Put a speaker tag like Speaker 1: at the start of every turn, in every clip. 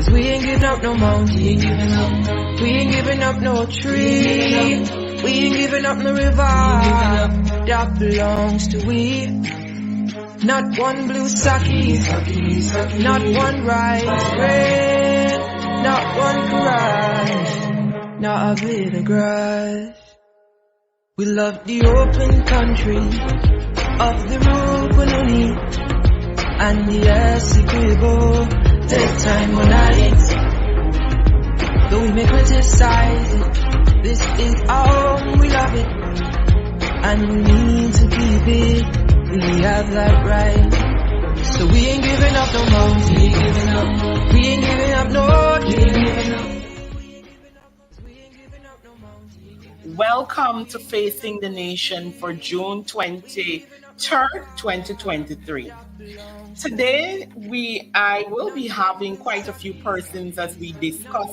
Speaker 1: 'Cause we ain't giving up no mountain, we ain't giving up no tree, we ain't giving up no river that belongs to we. Not one blue sake, not one rice bread, not one crush, not a bit of grass. We love the open country of the Rupununi and the Essequibo. Take time on night, though we may criticize it. This is our home, we love it, and we need to keep it. We have that right. So we ain't giving up no mountain, we ain't giving up, we ain't giving up no, we ain't giving up.
Speaker 2: Welcome to Facing the Nation for June 23rd, 2023. Today, I will be having quite a few persons as we discuss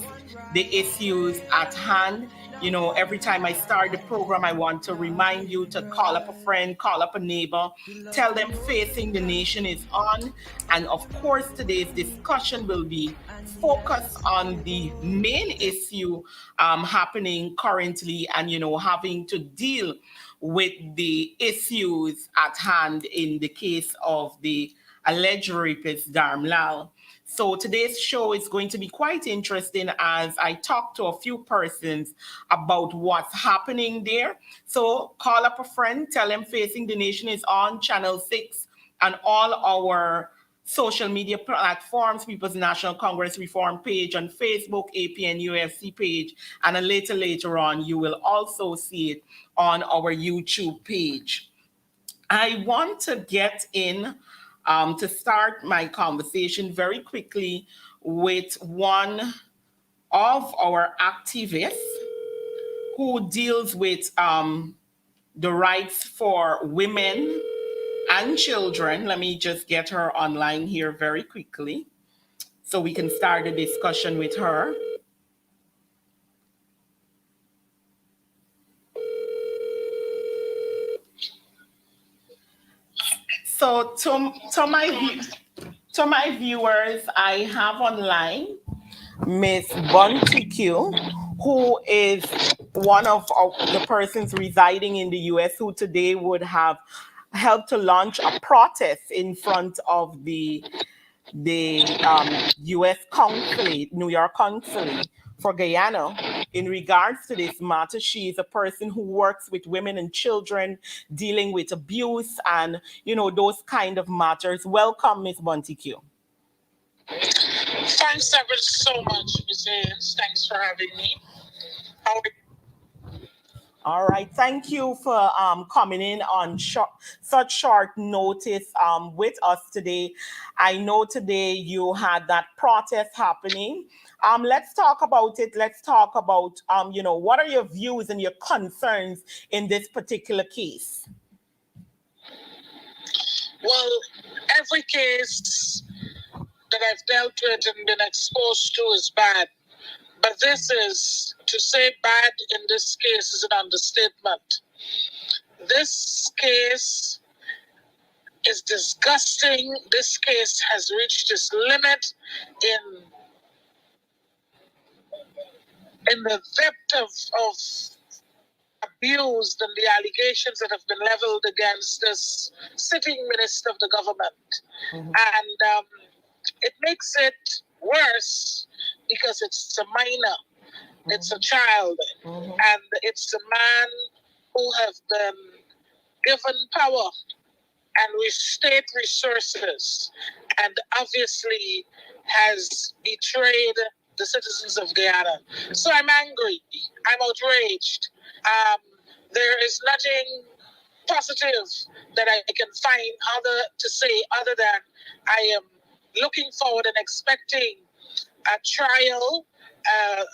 Speaker 2: the issues at hand. You know, every time I start the program, I want to remind you to call up a friend, call up a neighbor, tell them Facing the Nation is on. And of course, today's discussion will be focused on the main issue happening currently and, you know, having to deal with the issues at hand in the case of the alleged rapist Dharmlal. So today's show is going to be quite interesting as I talk to a few persons about what's happening there. So call up a friend, tell them Facing the Nation is on Channel 6 and all our social media platforms, People's National Congress Reform page on Facebook, APN UFC page, and later on, you will also see it on our YouTube page. I want to get in to start my conversation very quickly with one of our activists who deals with the rights for women and children. Let me just get her online here very quickly so we can start a discussion with her. So to my viewers, I have online Miss Bunty Q, who is one of the persons residing in the U.S. who today would have helped to launch a protest in front of the U.S. consulate, New York consulate for Guyana in regards to this matter. She is a person who works with women and children dealing with abuse and, you know, those kind of matters. Welcome, Miss Bunty Q.
Speaker 3: Thanks ever so much, Ms. Haynes. Thanks for having me. How are you?
Speaker 2: All right. Thank you for coming in on such short notice with us today. I know today you had that protest happening. Let's talk about it. Let's talk about, you know, what are your views and your concerns in this particular case?
Speaker 3: Well, every case that I've dealt with and been exposed to is bad. But this is, to say bad in this case is an understatement. This case is disgusting. This case has reached its limit in the depth of abuse and the allegations that have been leveled against this sitting minister of the government. Mm-hmm. And it makes it worse because it's a minor, it's a child, and it's a man who have been given power and state resources and obviously has betrayed the citizens of Guyana. So I'm angry, I'm outraged. There is nothing positive that I can find to say other than I am looking forward and expecting a trial, an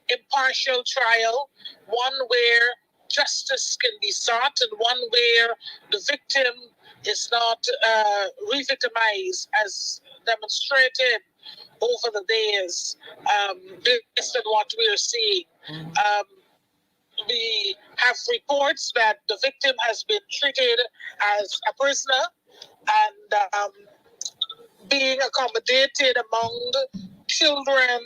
Speaker 3: impartial trial, one where justice can be sought and one where the victim is not re-victimized as demonstrated over the days based on what we are seeing. We have reports that the victim has been treated as a prisoner and being accommodated among children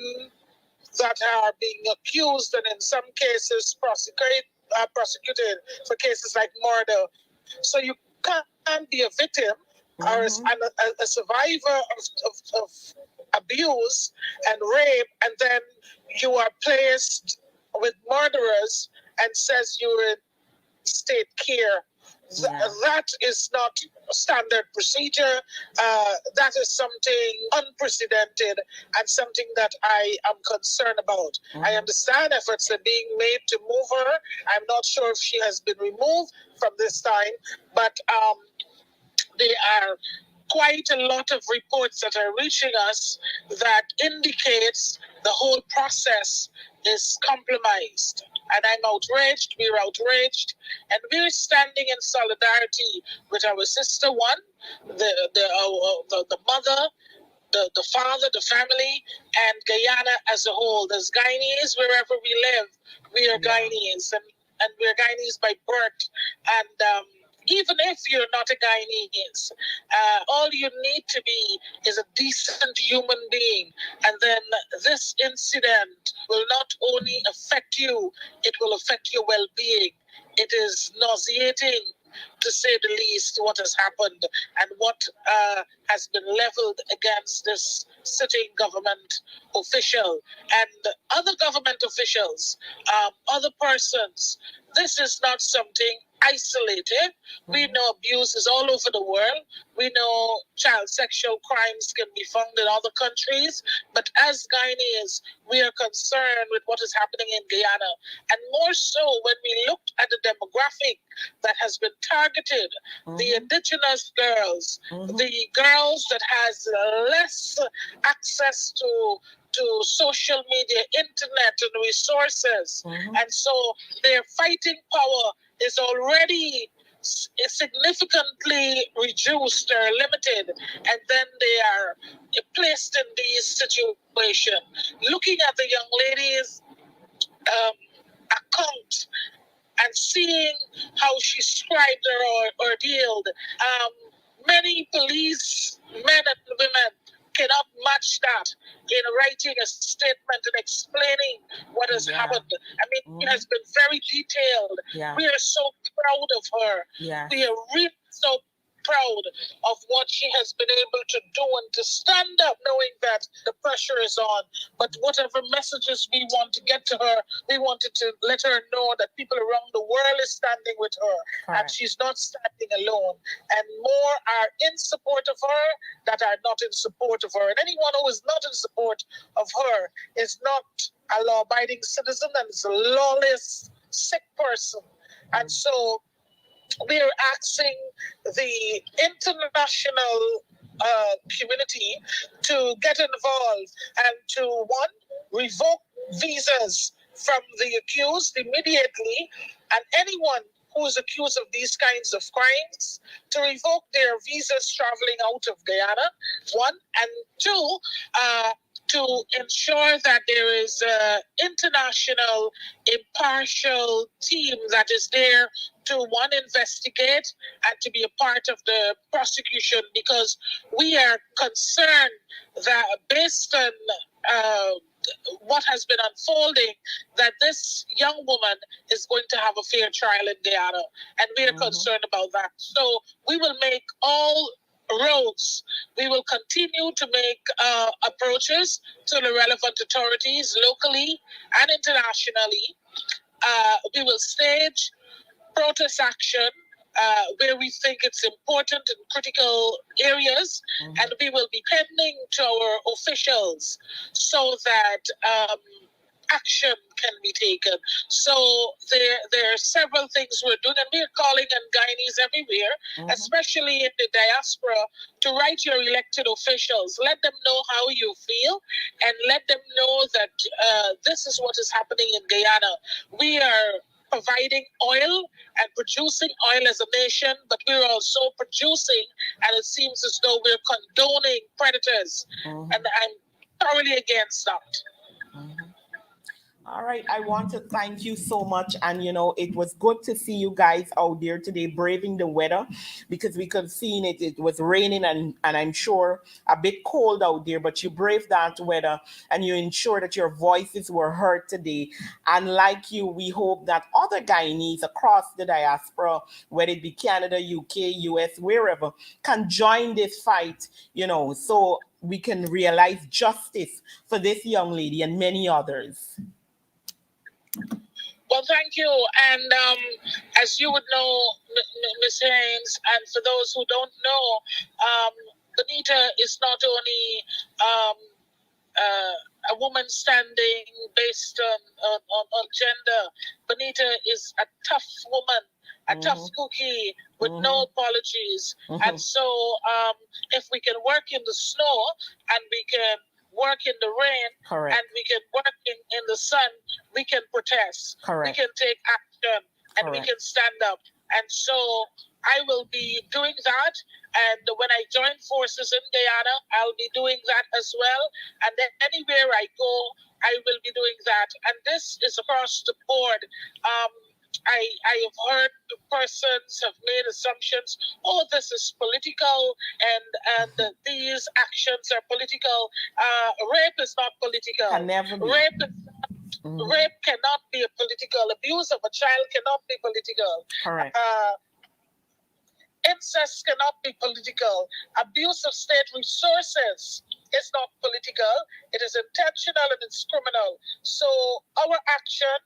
Speaker 3: that are being accused and in some cases prosecuted for cases like murder. So you can't be a victim or a survivor of abuse and rape, and then you are placed with murderers and says you're in state care. That is not standard procedure. That is something unprecedented and something that I am concerned about. I understand efforts are being made to move her. I'm not sure if she has been removed from this time, but there are quite a lot of reports that are reaching us that indicates the whole process is compromised. And I'm outraged, we're outraged, and we're standing in solidarity with our sister one, the mother, the father, the family, and Guyana as a whole. There's Guyanese wherever we live. We are Guyanese, and we're Guyanese by birth. And even if you're not a Guyanese, all you need to be is a decent human being. And then this incident will not only affect you, it will affect your well-being. It is nauseating, to say the least, what has happened and what has been leveled against this sitting government official and other government officials, other persons. This is not something isolated. We know abuse is all over the world. We know child sexual crimes can be found in other countries. But as Guyanese, we are concerned with what is happening in Guyana. And more so when we look at the demographic that has been targeted, the indigenous girls, the girls that has less access to social media, internet, and resources. And so their fighting power is already significantly reduced or limited, and then they are placed in these situations. Looking at the young lady's account and seeing how she described her ordeal, many police men and women cannot match that in writing a statement and explaining what has happened. I mean, it has been very detailed. We are so proud of her. We are really so proud of what she has been able to do and to stand up knowing that the pressure is on. But whatever messages we want to get to her, we wanted to let her know that people around the world is standing with her. And she's not standing alone. And more are in support of her that are not in support of her. And anyone who is not in support of her is not a law-abiding citizen and is a lawless, sick person. And so we're asking the international community to get involved and to, one, revoke visas from the accused immediately, and anyone who is accused of these kinds of crimes to revoke their visas traveling out of Guyana, one, and two, to ensure that there is an international impartial team that is there to, one, investigate and to be a part of the prosecution, because we are concerned that based on what has been unfolding, that this young woman is going to have a fair trial in Guyana, and we are concerned about that. So we will make all roads. We will continue to make approaches to the relevant authorities locally and internationally. We will stage protest action where we think it's important in critical areas, and we will be pending to our officials so that action can be taken. So there are several things we're doing, and we're calling on Guyanese everywhere, especially in the diaspora, to write your elected officials. Let them know how you feel, and let them know that this is what is happening in Guyana. We are providing oil and producing oil as a nation, but we're also producing, and it seems as though we're condoning predators, and I'm thoroughly against that.
Speaker 2: All right. I want to thank you so much. And, it was good to see you guys out there today braving the weather because we could see it. It was raining and I'm sure a bit cold out there, but you braved that weather and you ensured that your voices were heard today. And like you, we hope that other Guyanese across the diaspora, whether it be Canada, UK, US, wherever, can join this fight, so we can realize justice for this young lady and many others.
Speaker 3: Well, thank you. And as you would know, Ms. Haynes, and for those who don't know, Bonita is not only a woman standing based on gender. Bonita is a tough woman, a tough cookie with no apologies. And so if we can work in the snow and we can work in the rain,
Speaker 2: Correct.
Speaker 3: and we can work in the sun, we can protest.
Speaker 2: Correct.
Speaker 3: We can take action, and
Speaker 2: Correct.
Speaker 3: we can stand up. And so I will be doing that. And when I join forces in Guyana, I'll be doing that as well. And then anywhere I go, I will be doing that. And this is across the board. I have heard persons have made assumptions. Oh, this is political, and these actions are political. Rape is not political.
Speaker 2: Can never be.
Speaker 3: Rape cannot be a political. Abuse of a child cannot be political.
Speaker 2: Correct.
Speaker 3: Incest cannot be political. Abuse of state resources is not political. It is intentional and it's criminal. So our action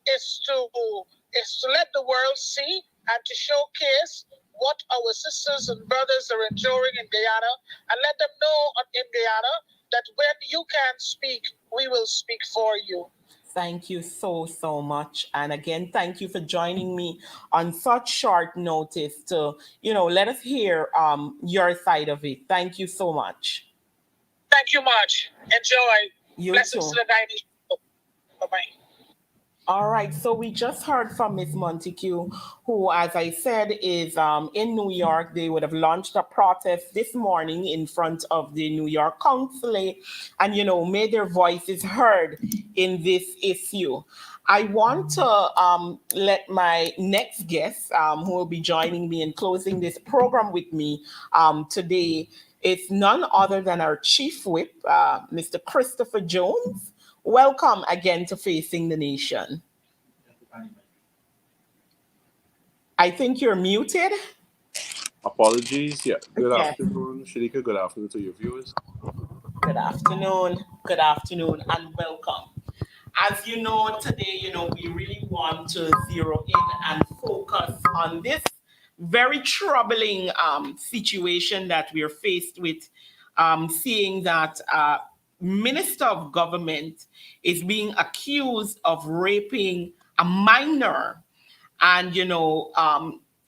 Speaker 3: is to let the world see and to showcase what our sisters and brothers are enduring in Guyana, and let them know in Guyana that when you can speak, we will speak for you.
Speaker 2: Thank you so much. And again, thank you for joining me on such short notice to, let us hear your side of it. Thank you so much.
Speaker 3: Thank you much. Enjoy.
Speaker 2: You
Speaker 3: Blessings
Speaker 2: too.
Speaker 3: to the Guyanese. Bye-bye.
Speaker 2: All right, so we just heard from Miss Montague, who, as I said, is in New York. They would have launched a protest this morning in front of the New York consulate and, made their voices heard in this issue. I want to let my next guest, who will be joining me and closing this program with me today, is none other than our chief whip, Mr. Christopher Jones. Welcome again to Facing the Nation. I think you're muted.
Speaker 4: Apologies. Yeah. Good
Speaker 2: Yes.
Speaker 4: afternoon, Shanieka. Good afternoon to your viewers.
Speaker 2: Good afternoon. Good afternoon and welcome. As you know, today, we really want to zero in and focus on this very troubling situation that we're faced with, seeing that minister of government is being accused of raping a minor. And,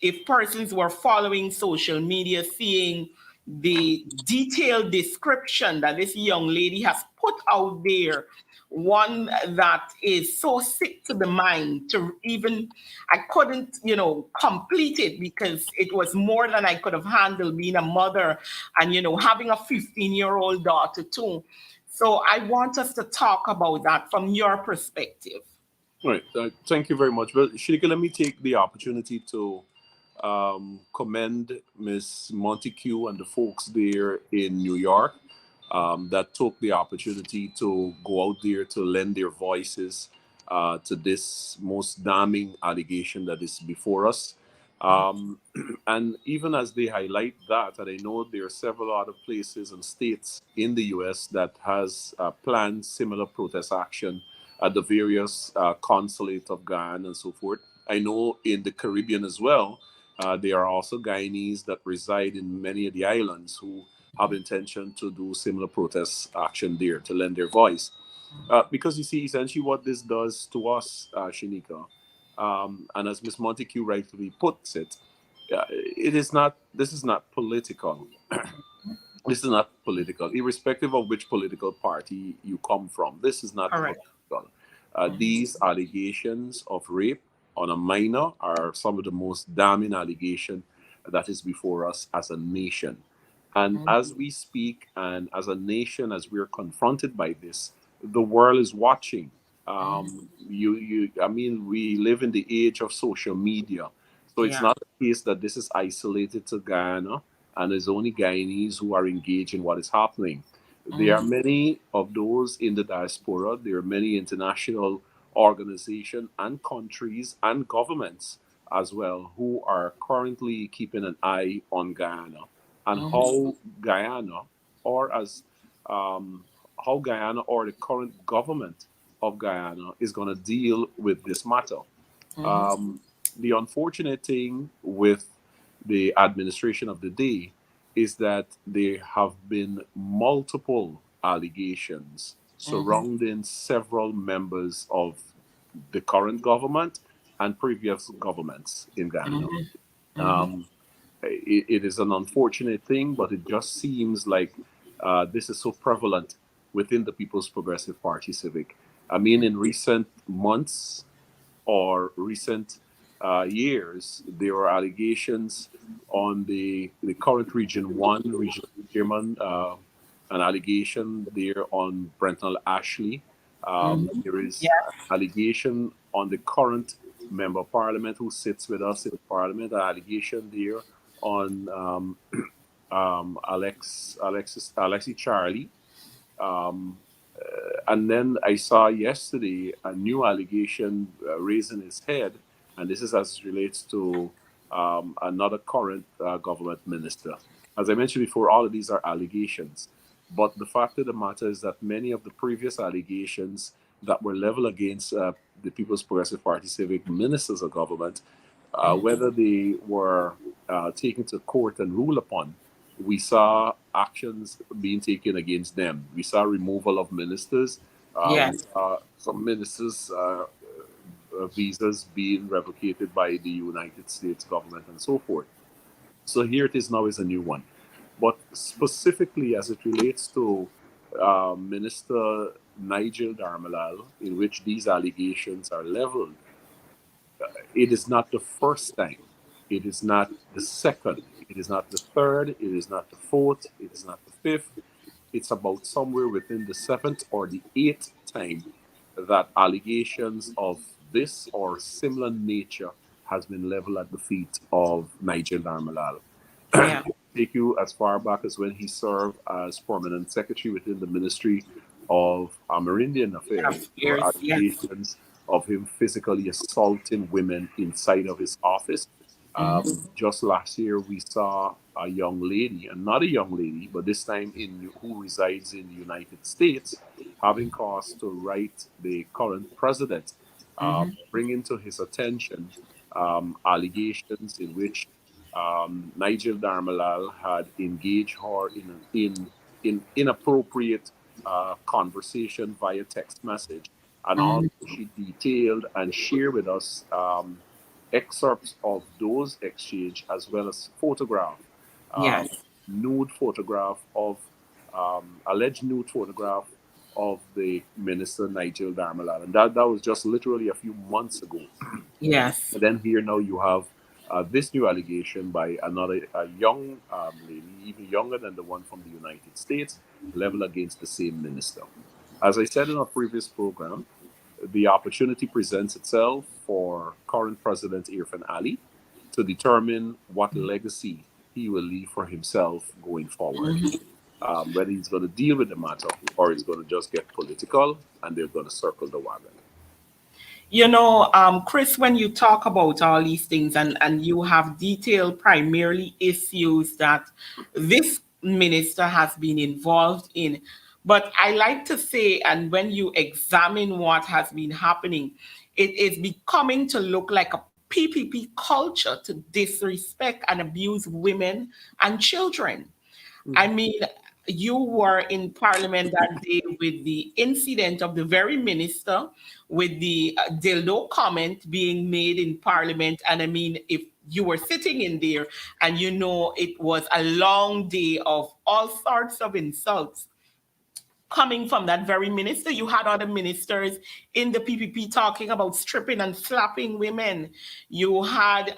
Speaker 2: if persons were following social media, seeing the detailed description that this young lady has put out there, one that is so sick to the mind to even, I couldn't, complete it because it was more than I could have handled being a mother and, having a 15-year-old daughter too. So I want us to talk about that from your perspective.
Speaker 4: All right. Thank you very much. Well, Shanieka, let me take the opportunity to commend Miss Montague and the folks there in New York that took the opportunity to go out there to lend their voices to this most damning allegation that is before us. And even as they highlight that, and I know there are several other places and states in the U.S. that has planned similar protest action at the various consulate of Guyana and so forth. I know in the Caribbean as well, there are also Guyanese that reside in many of the islands who have intention to do similar protest action there to lend their voice. Because you see, essentially what this does to us, Shanieka, and as Ms. Montague rightly puts it, this is not political. This is not political, irrespective of which political party you come from. This is not
Speaker 2: Correct.
Speaker 4: political. These allegations of rape on a minor are some of the most damning allegations that is before us as a nation. And as we speak, and as a nation, as we're confronted by this, the world is watching. I mean, we live in the age of social media, so it's
Speaker 2: Yeah.
Speaker 4: not the case that this is isolated to Guyana and it's only Guyanese who are engaged in what is happening. There are many of those in the diaspora. There are many international organizations and countries and governments as well who are currently keeping an eye on Guyana and how Guyana, or as um, how Guyana or the current government of Guyana is going to deal with this matter. Um, the unfortunate thing with the administration of the day is that there have been multiple allegations surrounding several members of the current government and previous governments in Ghana. Um, it is an unfortunate thing, but it just seems like this is so prevalent within the People's Progressive Party Civic. I mean, in recent months, or recent years, there were allegations on the current Region 1 regional chairman, an allegation there on Brenton Ashley. There is
Speaker 2: Yes.
Speaker 4: an allegation on the current member of parliament who sits with us in parliament, an allegation there on Alexi Charlie. Um, and then I saw yesterday a new allegation raising its head, and this is as it relates to another current government minister. As I mentioned before, all of these are allegations. But the fact of the matter is that many of the previous allegations that were leveled against the People's Progressive Party civic ministers of government, whether they were taken to court and ruled upon, we saw actions being taken against them. We saw removal of ministers. We
Speaker 2: Yes.
Speaker 4: saw some ministers' visas being revocated by the United States government and so forth. So here it is now is a new one. But specifically as it relates to Minister Nigel Darmalal, in which these allegations are leveled, it is not the first time. It is not the second. It is not the third. It is not the fourth. It is not the fifth. It's about somewhere within the seventh or the eighth time that allegations of this or similar nature has been leveled at the feet of Nigel Darmalal.
Speaker 2: Yeah.
Speaker 4: Take you as far back as when he served as permanent secretary within the Ministry of Amerindian Affairs. There were
Speaker 2: Yes. Yes.
Speaker 4: allegations of him physically assaulting women inside of his office. Just last year, we saw a young lady, and not a young lady, but this time who resides in the United States, having cause to write the current president, bringing to his attention allegations in which Nigel Darmalal had engaged her in inappropriate conversation via text message, and also she detailed and shared with us excerpts of those exchange as well as photograph, um,
Speaker 2: Yes.
Speaker 4: nude photograph of alleged nude photograph of the minister Nigel Darmalal, and that was just literally a few months ago.
Speaker 2: Yes.
Speaker 4: And then here now you have this new allegation by another a young lady, even younger than the one from the United States, leveled against the same minister. As I said in our previous program, the opportunity presents itself for current President Irfan Ali to determine what legacy he will leave for himself going forward. Whether he's going to deal with the matter or he's going to just get political and they're going to circle the wagon.
Speaker 2: Chris, when you talk about all these things and you have detailed primarily issues that this minister has been involved in, but I like to say, and when you examine what has been happening, it is becoming to look like a PPP culture to disrespect and abuse women and children. I mean, you were in parliament that day with the incident of the very minister with the dildo comment being made in parliament. And I mean, if you were sitting in there and it was a long day of all sorts of insults coming from that very minister. You had other ministers in the PPP talking about stripping and slapping women. You had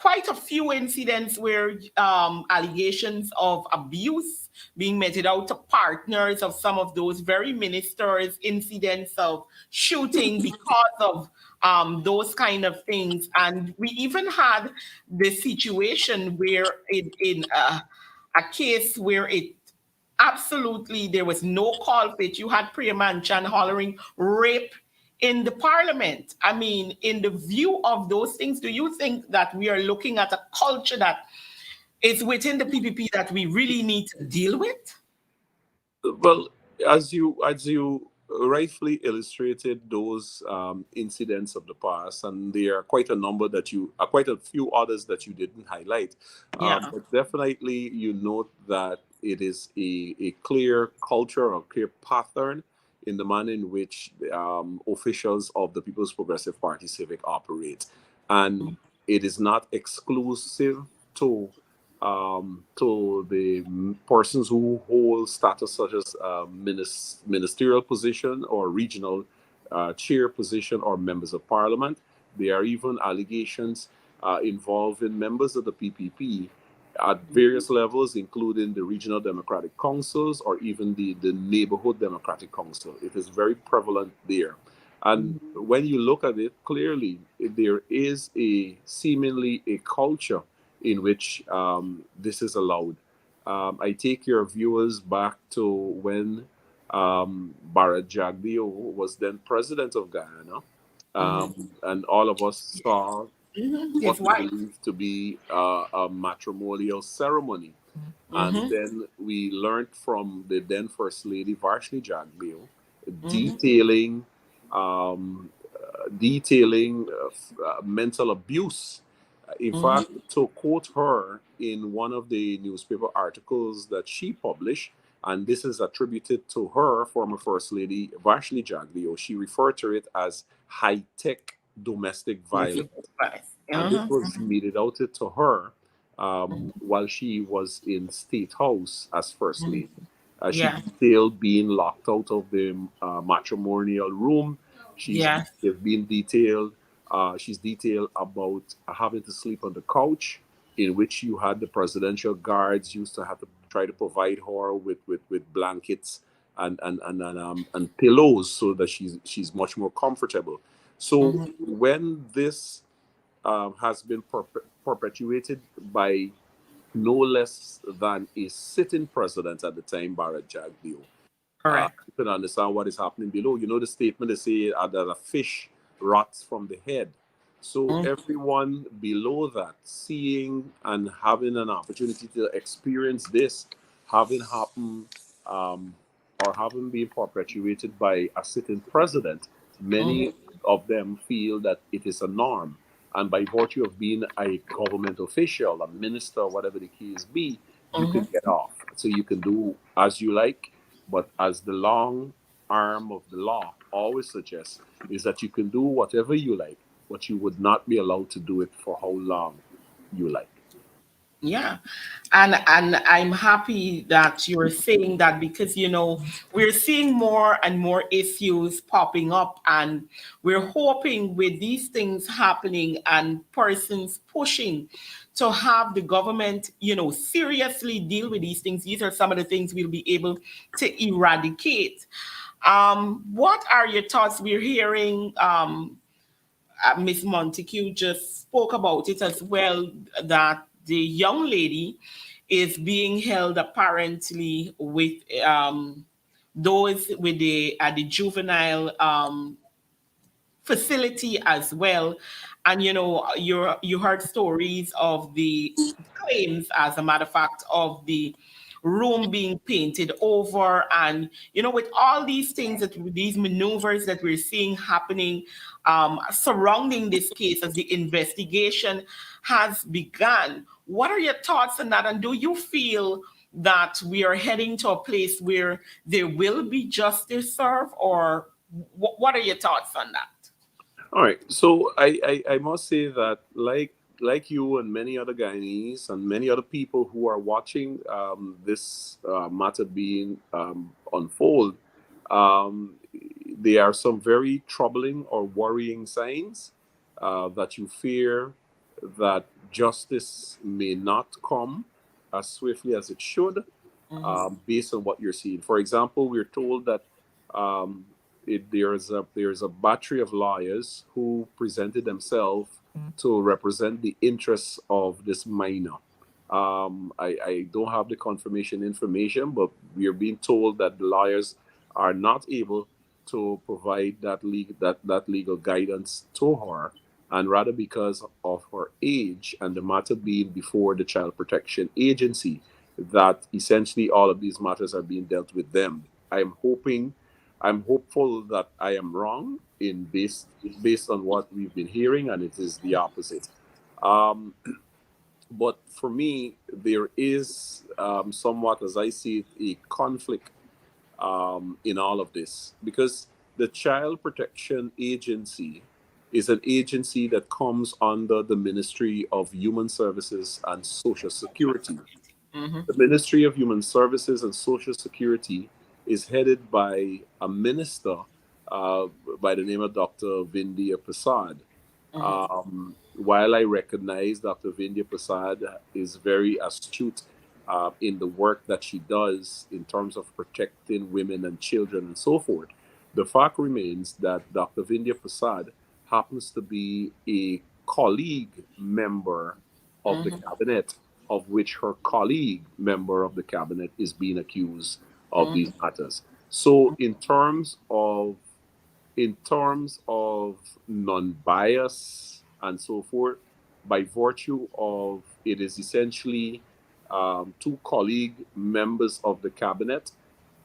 Speaker 2: quite a few incidents where allegations of abuse being meted out to partners of some of those very ministers, incidents of shooting because of those kind of things. And we even had the situation where in a case where it absolutely there was no call for it. You had Priya Manchan hollering rape in the parliament. I mean, in the view of those things, do you think that we are looking at a culture that is within the PPP that we really need to deal with?
Speaker 4: Well, as you rightfully illustrated those incidents of the past, and there are quite a number that quite a few others that you didn't highlight.
Speaker 2: Yeah.
Speaker 4: But definitely, you note that it is a clear culture or clear pattern in the manner in which officials of the People's Progressive Party Civic operate, and it is not exclusive to to the persons who hold status such as ministerial position or regional chair position or members of parliament. There are even allegations involving members of the PPP at various levels, including the regional democratic councils or even the neighborhood democratic council. It is very prevalent there. And when you look at it clearly, there is a seemingly a culture in which this is allowed. I take your viewers back to when Barrett Jagdeo was then president of Guyana, and all of us saw
Speaker 2: His
Speaker 4: what we
Speaker 2: wife.
Speaker 4: believe to be a matrimonial ceremony. And
Speaker 2: Mm-hmm.
Speaker 4: then we learned from the then First Lady Varshni Jagdeo
Speaker 2: Mm-hmm.
Speaker 4: detailing mental abuse. In
Speaker 2: Mm-hmm.
Speaker 4: fact, to quote her in one of the newspaper articles that she published, and this is attributed to her, former First Lady Vashni Jagdeo, she referred to it as high tech domestic violence. And this
Speaker 2: Uh-huh.
Speaker 4: was meted out to her while she was in State House as First Lady. She
Speaker 2: Yeah.
Speaker 4: detailed being locked out of the matrimonial room.
Speaker 2: Yeah.
Speaker 4: They've been detailed. She's detailed about having to sleep on the couch, in which you had the presidential guards used to have to try to provide her with blankets and pillows so that she's much more comfortable. So
Speaker 2: Mm-hmm.
Speaker 4: when this has been perpetuated by no less than a sitting president at the time, Barrett Jagdeo.
Speaker 2: Correct.
Speaker 4: You can understand what is happening below. You know the statement they say that a fish rots from the head. So
Speaker 2: Mm-hmm.
Speaker 4: everyone below that, seeing and having an opportunity to experience this, having happened um, or having been perpetuated by a sitting president, many of them feel that it is a norm. And by virtue of being a government official, a minister, whatever the case be, you can
Speaker 2: Mm-hmm.
Speaker 4: get off. So you can do as you like, but as the long arm of the law always suggests, is that you can do whatever you like, but you would not be allowed to do it for how long you like.
Speaker 2: Yeah. And I'm happy that you're saying that because we're seeing more and more issues popping up, and we're hoping with these things happening and persons pushing to have the government seriously deal with these things. These are some of the things we'll be able to eradicate. What are your thoughts? We're hearing Miss Montague just spoke about it as well, that the young lady is being held apparently with those with the at the juvenile facility as well. And you heard stories of the claims, as a matter of fact, of the room being painted over, and with all these things, that these maneuvers that we're seeing happening surrounding this case as the investigation has begun. What are your thoughts on that, and do you feel that we are heading to a place where there will be justice served, or what are your thoughts on that?
Speaker 4: All right. So I must say that like you and many other Guyanese and many other people who are watching this matter being unfold, um, there are some very troubling or worrying signs that you fear that justice may not come as swiftly as it should, based on what you're seeing. For example, we're told that um, there's a battery of lawyers who presented themselves to represent the interests of this minor. I don't have the confirmation information, but we are being told that the lawyers are not able to provide that legal guidance to her, and rather because of her age and the matter being before the Child Protection Agency, that essentially all of these matters are being dealt with them. I'm hopeful that I am wrong in based on what we've been hearing, and it is the opposite. Um, but for me, there is somewhat, as I see it, a conflict in all of this, because the Child Protection Agency is an agency that comes under the Ministry of Human Services and Social Security.
Speaker 2: Mm-hmm.
Speaker 4: The Ministry of Human Services and Social Security is headed by a minister uh, by the name of Dr. Vindhya Prasad. While I recognize Dr. Vindhya Prasad is very astute in the work that she does in terms of protecting women and children and so forth, the fact remains that Dr. Vindhya Prasad happens to be a colleague member of the cabinet, of which her colleague member of the cabinet is being accused of these matters. So, in terms of non-bias and so forth, by virtue of it is essentially two colleague members of the cabinet,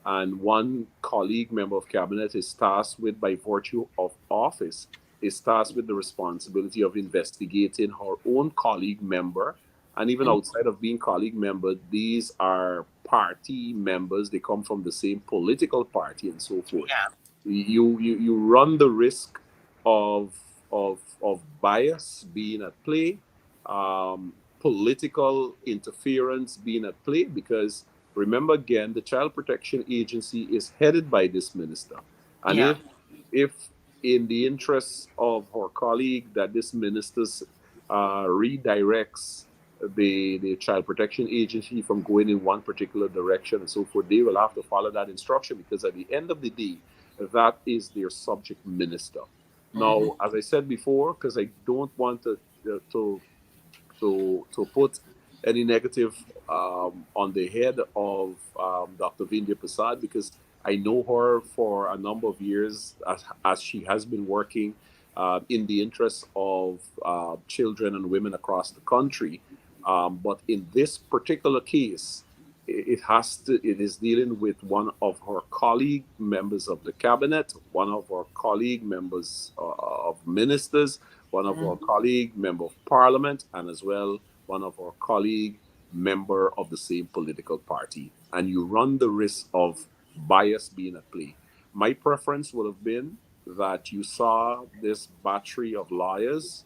Speaker 4: and one colleague member of cabinet is tasked with, by virtue of office, is tasked with the responsibility of investigating her own colleague member. And even outside of being colleague member, these are party members. They come from the same political party and so forth.
Speaker 2: Yeah.
Speaker 4: You run the risk of bias being at play, political interference being at play, because remember again, the Child Protection Agency is headed by this minister, and
Speaker 2: Yeah.
Speaker 4: if in the interests of her colleague that this minister redirects the Child Protection Agency from going in one particular direction and so forth, they will have to follow that instruction, because at the end of the day, that is their subject minister. Now, as I said before, because I don't want to put any negative on the head of Dr. Vindhya Prasad, because I know her for a number of years, as she has been working in the interests of children and women across the country. But in this particular case, it is dealing with one of her colleague members of the cabinet, one of her colleague members of ministers, one of our colleague member of parliament, and as well one of our colleague member of the same political party. And you run the risk of bias being at play. My preference would have been that you saw this battery of lawyers,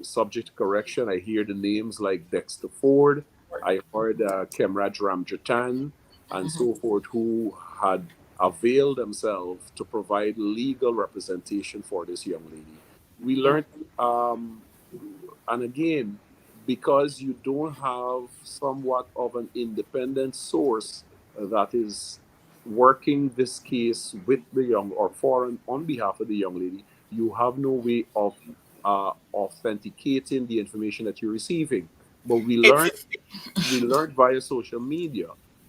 Speaker 4: subject to correction. I hear the names like Dexter Ford, I heard Kemraj Ramjatan, and so forth, who had availed themselves to provide legal representation for this young lady. We learned, and again, because you don't have somewhat of an independent source that is working this case with the young, or for and on behalf of the young lady, you have no way of authenticating the information that you're receiving. But
Speaker 2: It's
Speaker 4: we learned via social media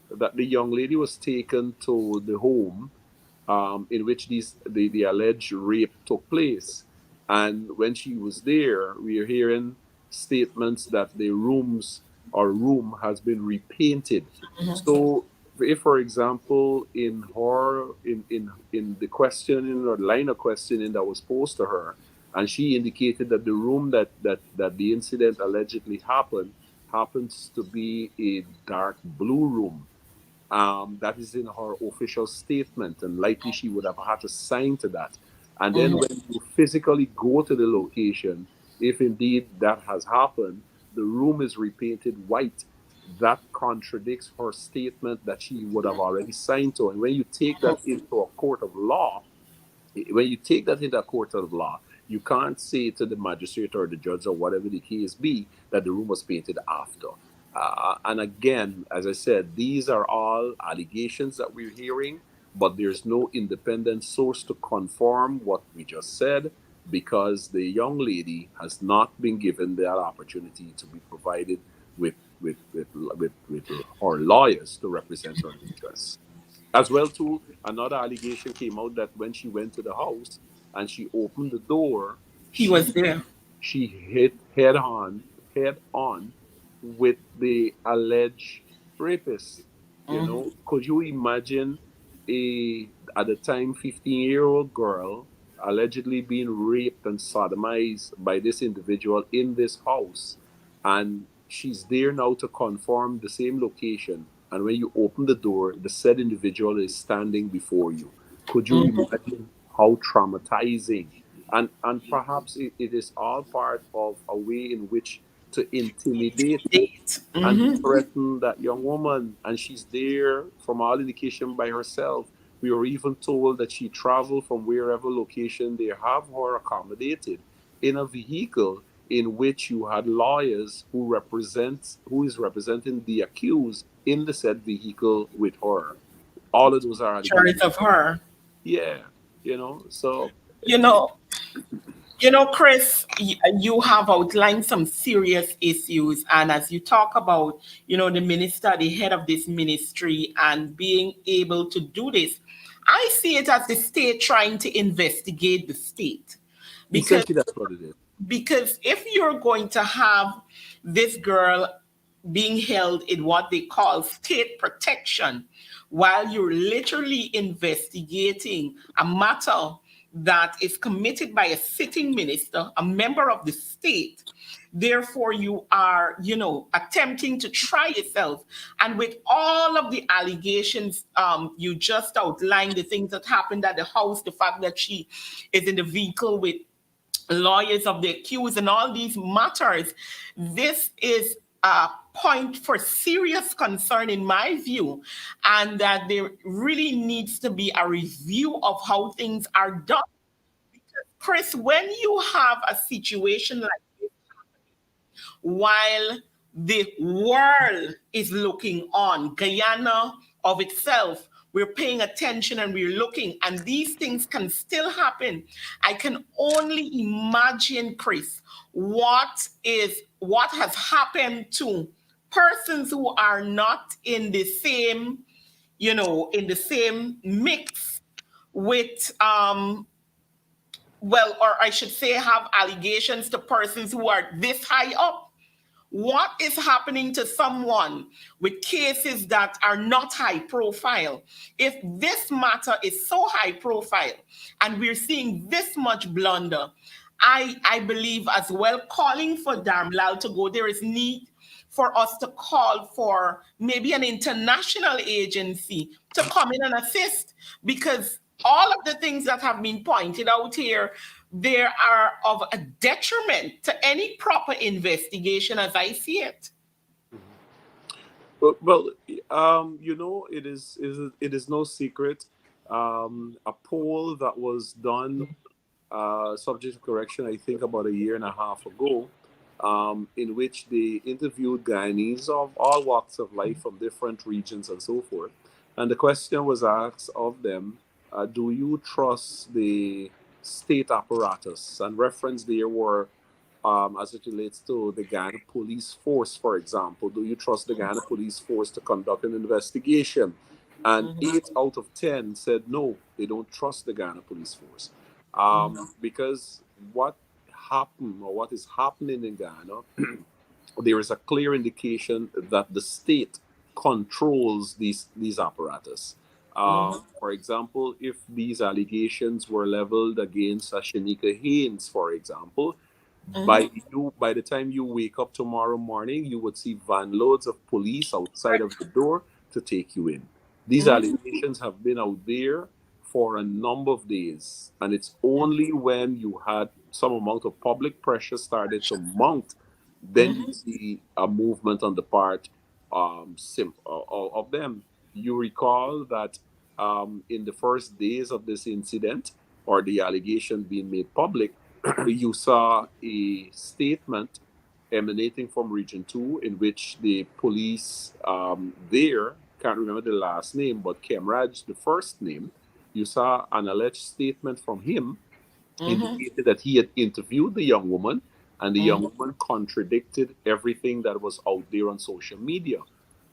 Speaker 4: that the young lady was taken to the home in which the alleged rape took place. And when she was there, we are hearing statements that the room has been repainted. So, if, for example, in the questioning or line of questioning that was posed to her, and she indicated that the room that the incident allegedly happens to be a dark blue room, that is in her official statement, and likely she would have had to sign to that. And then when you physically go to the location, if indeed that has happened, the room is repainted white. That contradicts her statement that she would have already signed to. And when you take that into a court of law, when you take that into a court of law, You can't say to the magistrate or the judge or whatever the case be that the room was painted after. And again, as I said, these are all allegations that we're hearing, but there's no independent source to confirm what we just said because the young lady has not been given that opportunity to be provided with her lawyers to represent her interests. As well, too, another allegation came out that when she went to the house and she opened the door,
Speaker 2: He
Speaker 4: she
Speaker 2: was there.
Speaker 4: she hit head on with the alleged rapist. Could you imagine a at the time 15-year-old girl allegedly being raped and sodomized by this individual in this house, and she's there now to confirm the same location. And when you open the door, the said individual is standing before you. Could you imagine how traumatizing? And perhaps it is all part of a way in which to intimidate
Speaker 2: Date.
Speaker 4: and threaten that young woman. And she's there, from all indication, by herself. We were even told that she traveled from wherever location they have her accommodated in a vehicle in which you had lawyers who is representing the accused in the said vehicle with her. All of those are
Speaker 2: Pictures
Speaker 4: allegations.
Speaker 2: of her.
Speaker 4: Yeah, so
Speaker 2: You know, Chris, you have outlined some serious issues. And as you talk about, the minister, the head of this ministry, and being able to do this, I see it as the state trying to investigate the state. Because
Speaker 4: essentially that's what it is.
Speaker 2: because if you're going to have this girl being held in what they call state protection while you're literally investigating a matter that is committed by a sitting minister, a member of the state. Therefore, you are, attempting to try yourself. And with all of the allegations, you just outlined the things that happened at the house, the fact that she is in the vehicle with lawyers of the accused and all these matters, this is a point for serious concern in my view, and that there really needs to be a review of how things are done. Chris, when you have a situation like while the world is looking on, Guyana of itself, we're paying attention and we're looking, and these things can still happen. I can only imagine, Chris, what has happened to persons who are not in the same, mix with or I should say have allegations to persons who are this high up. What is happening to someone with cases that are not high profile? If this matter is so high profile and we're seeing this much blunder, I believe as well calling for Darmlal to go, there is need for us to call for maybe an international agency to come in and assist, because all of the things that have been pointed out here, they are of a detriment to any proper investigation as I see it.
Speaker 4: Well, it is no secret. A poll that was done, subject to correction, I think about a year and a half ago, in which they interviewed Guyanese of all walks of life from different regions and so forth. And the question was asked of them, do you trust the state apparatus? And reference there were, as it relates to the Ghana police force, for example. Do you trust the Ghana police force to conduct an investigation? And 8 out of 10 said no, they don't trust the Ghana police force. Because what happened or what is happening in Ghana, there is a clear indication that the state controls these apparatus. For example, if these allegations were leveled against Shanieka Haynes, for example, by the time you wake up tomorrow morning, you would see van loads of police outside of the door to take you in. These allegations have been out there for a number of days, and it's only when you had some amount of public pressure started to mount, then you see a movement on the part of them. You recall that in the first days of this incident or the allegation being made public, you saw a statement emanating from Region 2 in which the police there, can't remember the last name, but Kemraj, the first name, you saw an alleged statement from him
Speaker 2: Mm-hmm.
Speaker 4: indicated that he had interviewed the young woman and the young
Speaker 2: Mm-hmm.
Speaker 4: woman contradicted everything that was out there on social media.
Speaker 2: Mm-hmm.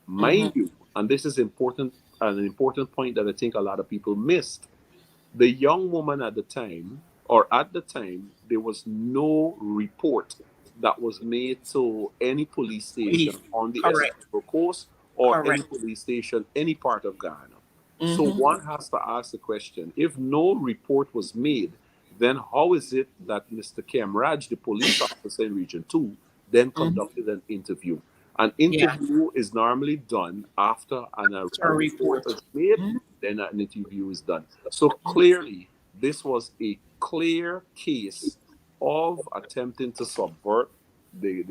Speaker 4: Mind you, and this is important, an important point that I think a lot of people missed, the young woman at the time, or at the time, there was no report that was made to any police station
Speaker 2: Please.
Speaker 4: on the
Speaker 2: Correct.
Speaker 4: Essequibo Coast or any
Speaker 2: Correct.
Speaker 4: police station, any part of Ghana. So
Speaker 2: Mm-hmm.
Speaker 4: one has to ask the question, if no report was made, then how is it that Mr. Kemraj, the police officer in Region 2, then
Speaker 2: Mm-hmm.
Speaker 4: conducted an interview? An
Speaker 2: Yeah.
Speaker 4: interview is normally done after a
Speaker 2: After a
Speaker 4: report
Speaker 2: report.
Speaker 4: is made,
Speaker 2: Mm-hmm.
Speaker 4: then an interview is done. So clearly, this was a clear case of attempting to subvert the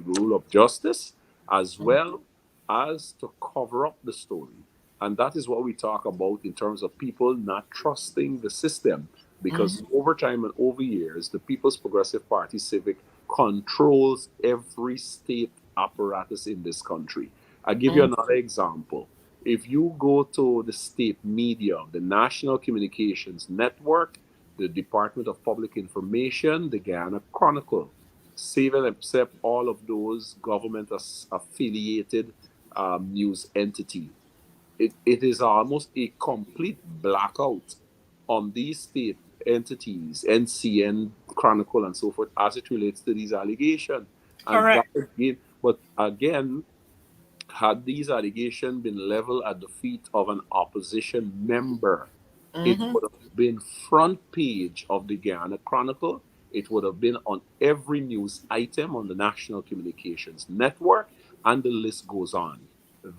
Speaker 4: rule of justice as well as to cover up the story. And that is what we talk about in terms of people not trusting the system. Because
Speaker 2: Mm-hmm.
Speaker 4: over time and over years, the People's Progressive Party Civic controls every state apparatus in this country. I'll give you
Speaker 2: Mm-hmm.
Speaker 4: another example. If you go to the state media, the National Communications Network, the Department of Public Information, the Guyana Chronicle, save and except all of those government affiliated news entity, it is almost a complete blackout on these state entities, NCN, Chronicle, and so forth, as it relates to these allegations. And that
Speaker 2: Correct.
Speaker 4: again, but again, had these allegations been leveled at the feet of an opposition member, it
Speaker 2: Mm-hmm.
Speaker 4: would have been front page of the Guyana Chronicle. It would have been on every news item on the National Communications Network, and the list goes on.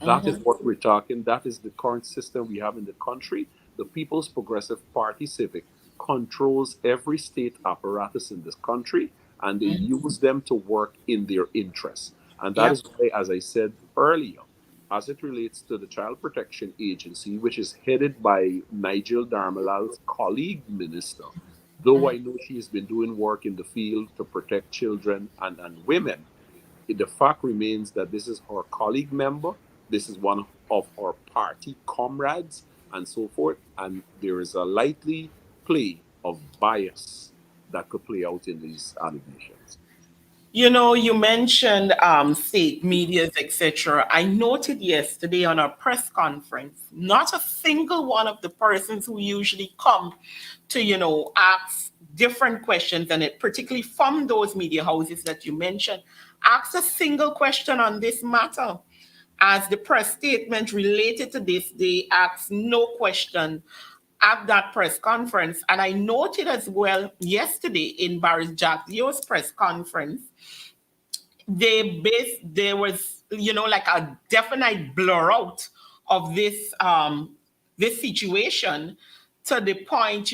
Speaker 4: That is
Speaker 2: Mm-hmm.
Speaker 4: what we're talking. That is the current system we have in the country. The People's Progressive Party Civic controls every state apparatus in this country, and they
Speaker 2: Mm-hmm.
Speaker 4: use them to work in their interests. And that
Speaker 2: Yep.
Speaker 4: is why, as I said earlier, as it relates to the Child Protection Agency, which is headed by Nigel Darmalal's colleague minister, though I know she has been doing work in the field to protect children and women, the fact remains that this is her colleague member, this is one of her party comrades, and so forth, and there is a likely play of bias that could play out in these allegations.
Speaker 2: You know, you mentioned state medias, etc. I noted yesterday on a press conference, not a single one of the persons who usually come to, ask different questions, and it particularly from those media houses that you mentioned, asked a single question on this matter. As the press statement related to this, they asked no question at that press conference. And I noted as well yesterday in Barry Jack Leo's press conference, there was like a definite blur out of this situation, to the point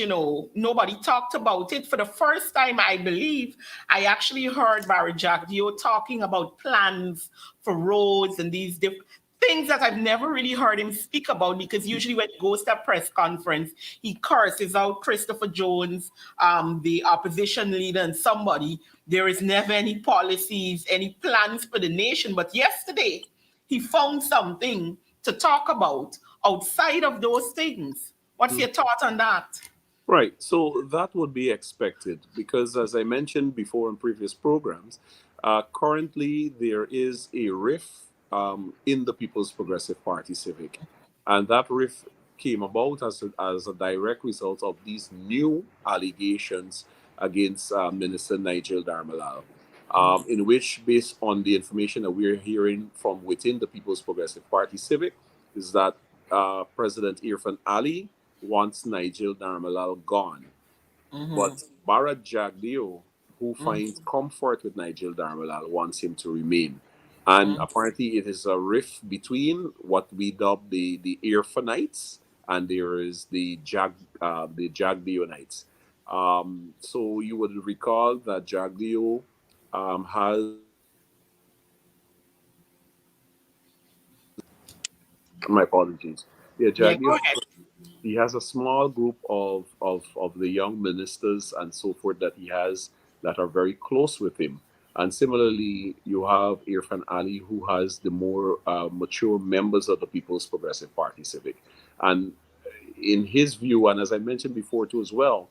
Speaker 2: nobody talked about it. For the first time, I believe I actually heard Barry Jagdio talking about plans for roads and these different things that I've never really heard him speak about, because usually when he goes to a press conference, he curses out Christopher Jones, the opposition leader, and somebody. There is never any policies, any plans for the nation. But yesterday, he found something to talk about outside of those things. What's your thought on that?
Speaker 4: Right. So that would be expected because, as I mentioned before in previous programs, currently there is a riff in the People's Progressive Party Civic. And that riff came about as a direct result of these new allegations against Minister Nigel Darmalal, in which, based on the information that we're hearing from within the People's Progressive Party Civic, is that President Irfan Ali wants Nigel Darmalal gone.
Speaker 2: Mm-hmm.
Speaker 4: But Bharat Jagdeo, who
Speaker 2: Mm-hmm.
Speaker 4: finds comfort with Nigel Darmalal, wants him to remain. And apparently, it is a rift between what we dub the Irfanites, and there is the Jagdeonites. So you would recall that Jagdeo has my apologies. Yeah,
Speaker 2: Yeah,
Speaker 4: Jagdeo
Speaker 2: go ahead.
Speaker 4: he has a small group of the young ministers and so forth that he has that are very close with him. And similarly, you have Irfan Ali, who has the more mature members of the People's Progressive Party Civic. And in his view, and as I mentioned before too as well,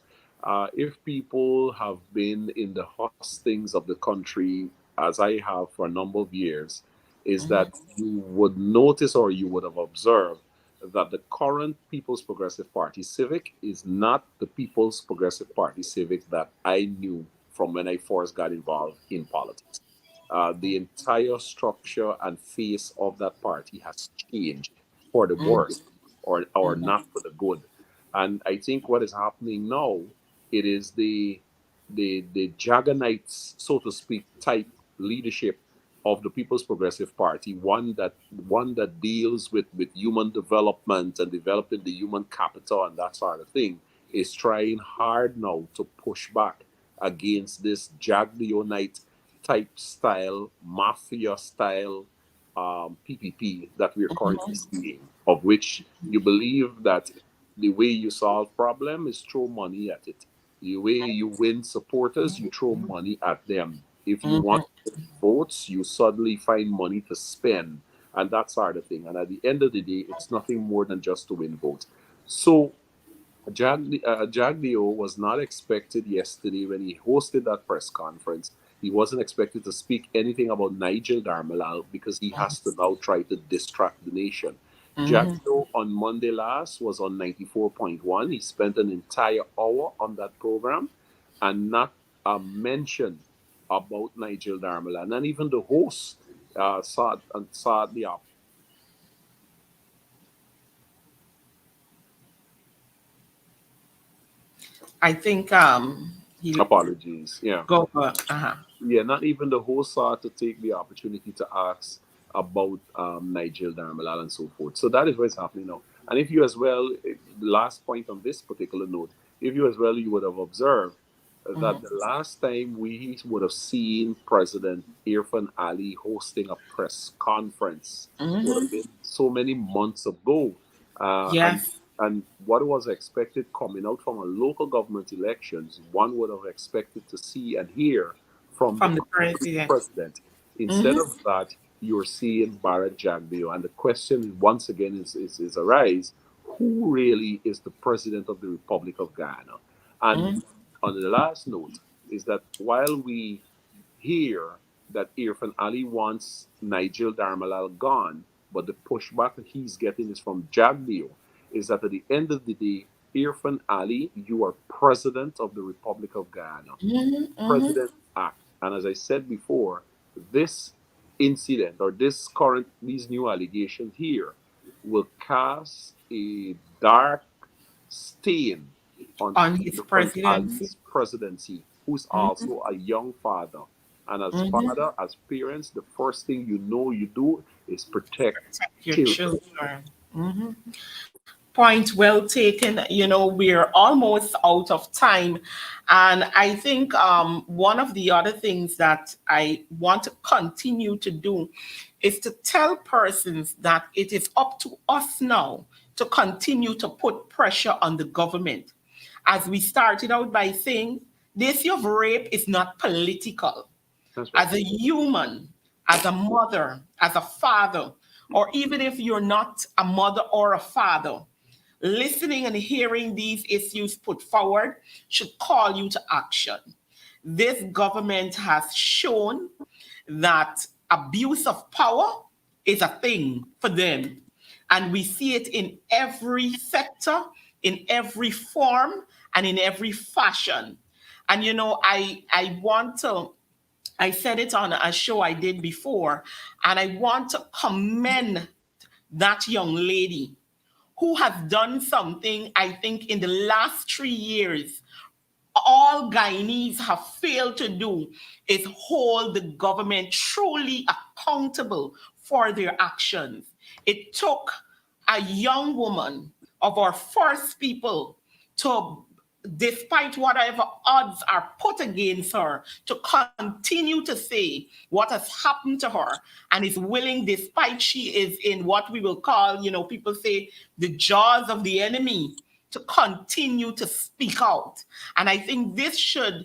Speaker 4: if people have been in the hustings of the country, as I have for a number of years, is that you would notice or you would have observed that the current People's Progressive Party Civic is not the People's Progressive Party Civic that I knew from when I first got involved in politics. The entire structure and face of that party has changed for the worse or not for the good. And I think what is happening now, it is the Jaganites, so to speak, type leadership of the People's Progressive Party, one that deals with human development and developing the human capital and that sort of thing, is trying hard now to push back against this Jagdionite type style, mafia style PPP that we're currently seeing, of which you believe that the way you solve problem is throw money at it. The way you win supporters, you throw money at them. If you want votes, you suddenly find money to spend and that sort of thing. And at the end of the day, it's nothing more than just to win votes. So Jaglio was not expected yesterday when he hosted that press conference. He wasn't expected to speak anything about Nigel Darmalal because he has to now try to distract the nation. Jaglio on Monday last was on 94.1. He spent an entire hour on that program and not a mention about Nigel Darmalal. And even the host saw the
Speaker 2: I think he
Speaker 4: apologies. Yeah.
Speaker 2: go.
Speaker 4: Yeah, not even the host saw to take the opportunity to ask about Nigel Darmalal and so forth. So that is what's happening now. And if you as well, last point on this particular note, if you as well, you would have observed that the last time we would have seen President Irfan Ali hosting a press conference would have been so many months ago. Uh, and
Speaker 2: Yes,
Speaker 4: and what was expected coming out from a local government elections, one would have expected to see and hear from the
Speaker 2: from the
Speaker 4: country's
Speaker 2: president.
Speaker 4: president. Instead of that, you're seeing Bharat Jagdeo. And the question once again is arise, who really is the president of the Republic of Ghana? And on the last note is that while we hear that Irfan Ali wants Nigel Darmalal gone, but the pushback that he's getting is from Jagdeo, is that at the end of the day, Irfan Ali, you are president of the Republic of Ghana. President Act. And as I said before, this incident or these new allegations here will cast a dark stain on
Speaker 2: On his
Speaker 4: Irfan
Speaker 2: presidency.
Speaker 4: Ali's presidency, who's also a young father. And as father, as parents, the first thing you do is protect
Speaker 2: Your
Speaker 4: children.
Speaker 2: children. Point well taken. We're almost out of time. And I think one of the other things that I want to continue to do is to tell persons that it is up to us now to continue to put pressure on the government. As we started out by saying, the issue of rape is not political.
Speaker 4: That's right.
Speaker 2: As a human, as a mother, as a father, or even if you're not a mother or a father, listening and hearing these issues put forward should call you to action. This government has shown that abuse of power is a thing for them. And we see it in every sector, in every form, and in every fashion. And I want to I said it on a show I did before, and I want to commend that young lady who has done something, I think, in the last 3 years, all Guyanese have failed to do is hold the government truly accountable for their actions. It took a young woman of our first people to despite whatever odds are put against her, to continue to say what has happened to her, and is willing, despite she is in what we will call, people say, the jaws of the enemy, to continue to speak out. And I think this should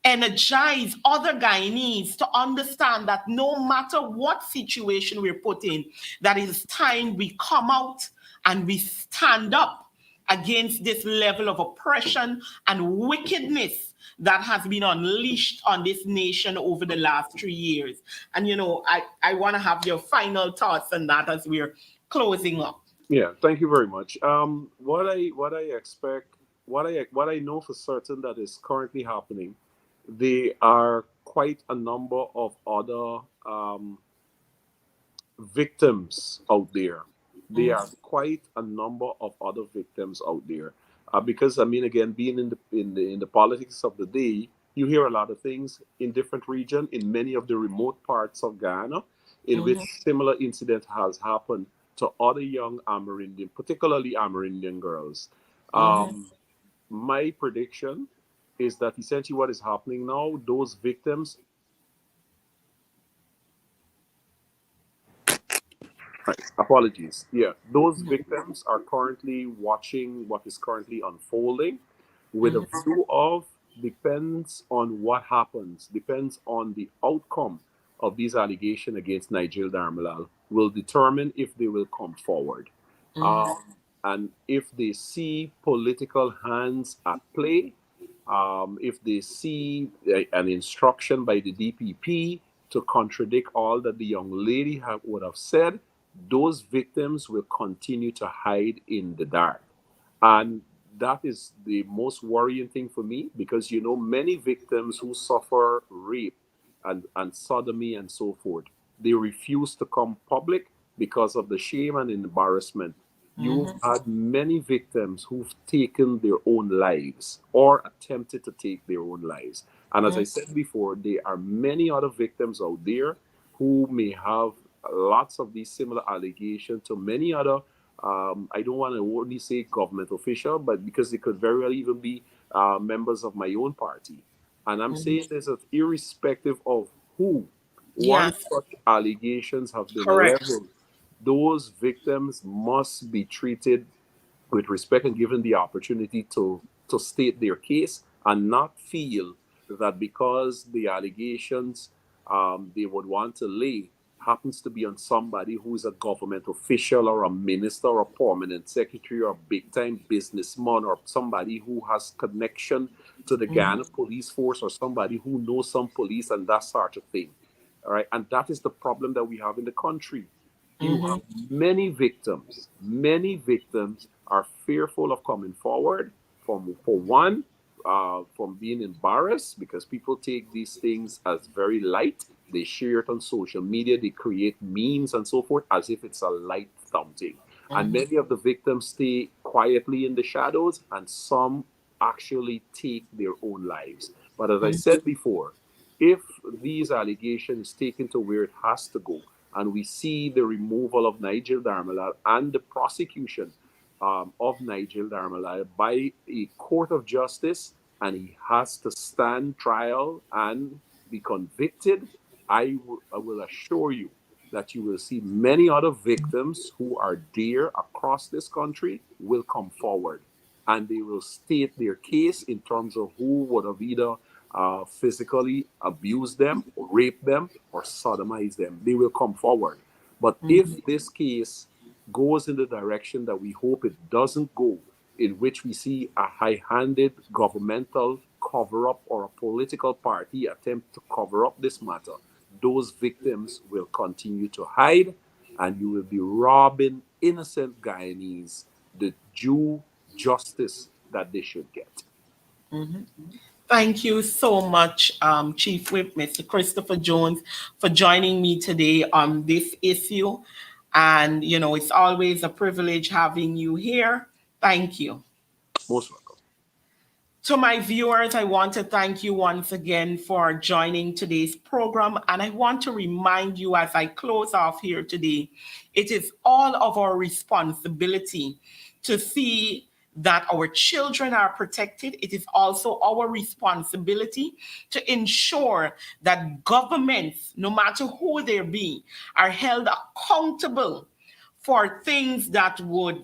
Speaker 2: energize other Guyanese to understand that no matter what situation we're put in, that it is time we come out and we stand up against this level of oppression and wickedness that has been unleashed on this nation over the last 3 years. And, I want to have your final thoughts on that as we're closing up.
Speaker 4: Yeah, thank you very much. What I expect, what I know for certain that is currently happening, there are quite a number of other victims out there. There are quite a number of other victims out there, because I mean, again, being in the politics of the day, you hear a lot of things in different regions, in many of the remote parts of Guyana, in which similar incident has happened to other young Amerindian, particularly Amerindian girls. My prediction is that essentially what is happening now, those victims, apologies, yeah, those victims are currently watching what is currently unfolding with a view of, depends on what happens, depends on the outcome of these allegations against Nigel Darmalal, will determine if they will come forward. And if they see political hands at play, if they see an instruction by the DPP to contradict all that the young lady would have said, those victims will continue to hide in the dark. And that is the most worrying thing for me, because many victims who suffer rape and sodomy and so forth, they refuse to come public because of the shame and embarrassment. You've had many victims who've taken their own lives or attempted to take their own lives. And as I said before, there are many other victims out there who may have lots of these similar allegations to many other, I don't want to only say government official, but because they could very well even be members of my own party. And I'm saying this as irrespective of who, once such allegations have been leveled, those victims must be treated with respect and given the opportunity to state their case, and not feel that because the allegations they would want to lay happens to be on somebody who is a government official or a minister or a permanent secretary or a big-time businessman or somebody who has connection to the Ghana police force or somebody who knows some police and that sort of thing. All right, and that is the problem that we have in the country. You have many victims. Many victims are fearful of coming forward, for one, from being embarrassed, because people take these things as very light. They share it on social media. They create memes and so forth as if it's a light something. And many of the victims stay quietly in the shadows, and some actually take their own lives. But as I said before, if these allegations taken to where it has to go, and we see the removal of Nigel Darmalal and the prosecution of Nigel Darmalal by a court of justice, and he has to stand trial and be convicted, I will assure you that you will see many other victims who are there across this country will come forward, and they will state their case in terms of who would have either physically abused them, or raped them, or sodomized them. They will come forward. But if this case goes in the direction that we hope it doesn't go, in which we see a high-handed governmental cover-up or a political party attempt to cover up this matter, those victims will continue to hide, and you will be robbing innocent Guyanese the due justice that they should get.
Speaker 2: Thank you so much, Chief Whip, Mr. Christopher Jones, for joining me today on this issue. And, it's always a privilege having you here. Thank you.
Speaker 4: Most welcome.
Speaker 2: To my viewers, I want to thank you once again for joining today's program. And I want to remind you as I close off here today, it is all of our responsibility to see that our children are protected, it is also our responsibility to ensure that governments, no matter who they be, are held accountable for things that would,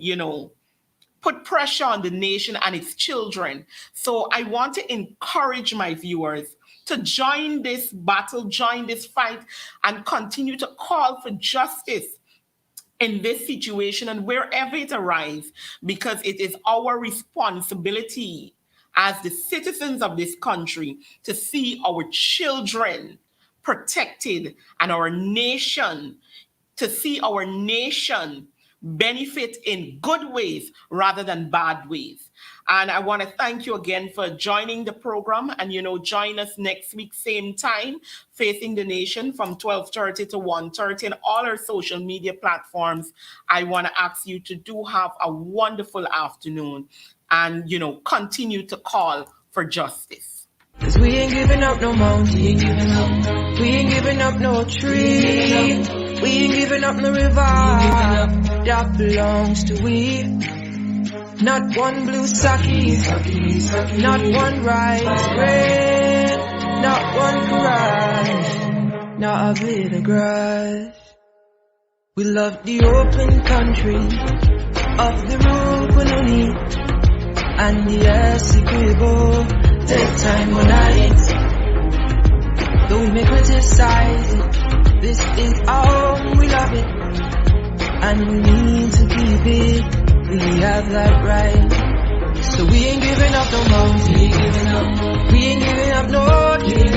Speaker 2: put pressure on the nation and its children. So I want to encourage my viewers to join this battle, join this fight, and continue to call for justice in this situation and wherever it arises, because it is our responsibility as the citizens of this country to see our children protected and to see our nation benefit in good ways rather than bad ways. And I want to thank you again for joining the program, and join us next week same time, Facing the Nation, from 12:30 to 1:30 on all our social media platforms. I want to ask you to do have a wonderful afternoon and continue to call for justice.
Speaker 1: 'Cause we ain't giving up no mountain, we ain't giving up no tree, we ain't giving up no river that belongs to we. Not one blue sake, not one rice bread, not one garage, not a bit of grass. We love the open country of the Rupununi and the Essequibo. Take time on night, though we may criticize it, this is our home, we love it, and we need to keep it. We have that right. So we ain't giving up no mountain, we ain't giving up no tree,